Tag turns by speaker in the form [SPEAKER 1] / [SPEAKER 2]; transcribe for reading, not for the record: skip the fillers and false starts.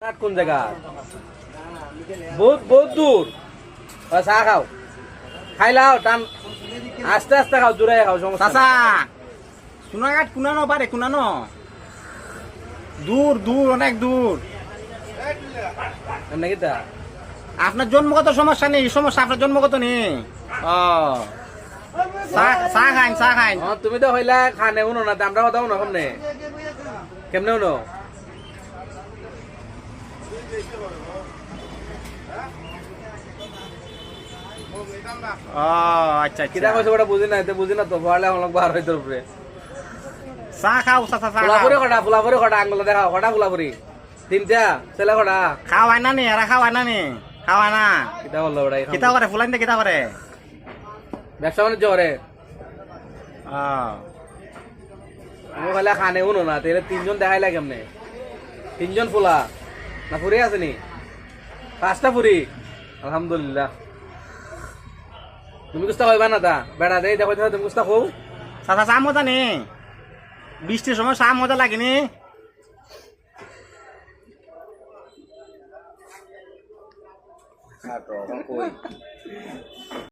[SPEAKER 1] কোন জায়গা বহুত বহুত দূর চাহ খাও খাই লাও টান আস্তে আস্তে খাও দূরে খাও সমস্যা
[SPEAKER 2] চাচা সোনাঘাট কুনানো পারে কুনানো দূর দূর অনেক দূর
[SPEAKER 1] নাকি তা
[SPEAKER 2] আপনার জন্মগত সমস্যা নেই সমস্যা আপনার জন্মগত নেই ও চা খাইন চা খাইন
[SPEAKER 1] তুমি তো হইলা খানে উনো না আমরা কথা উনো কেমনে কেমনে উনো
[SPEAKER 2] ও আচ্ছা
[SPEAKER 1] কিটা
[SPEAKER 2] আচ্ছা
[SPEAKER 1] কইছো ওটা বুঝি না তো পড়লে আমলক বার হইতো উপরে
[SPEAKER 2] চা খাও চাচা চা
[SPEAKER 1] ফুলাপুরি কটা আঙ্গুল দেখাও কটা ফুলাপুরি তিনটা ছেলে কটা
[SPEAKER 2] খাওয়াই না নি এরা খাওয়াই না নি খাওয়াই না
[SPEAKER 1] কিটা বললো ওটাই
[SPEAKER 2] কিতা করে ফুলাইন দে কিতা করে
[SPEAKER 1] ব্যবসা বাণিজ্য করে
[SPEAKER 2] ও
[SPEAKER 1] আমি খাইলে খানে উনো না তাহলে তিনজন দেখাইলা কেমনে তিনজন ফুলা না ফুরি আছে নি পাঁচটা ফুরি আলহামদুলিল্লাহ তুমি কুস্তা কইবা না তা বেড়া দেই দেখো তুমি কুস্তা কও
[SPEAKER 2] চাচা চা মজা নি বৃষ্টির সময় চা মজা লাগেনি
[SPEAKER 1] কই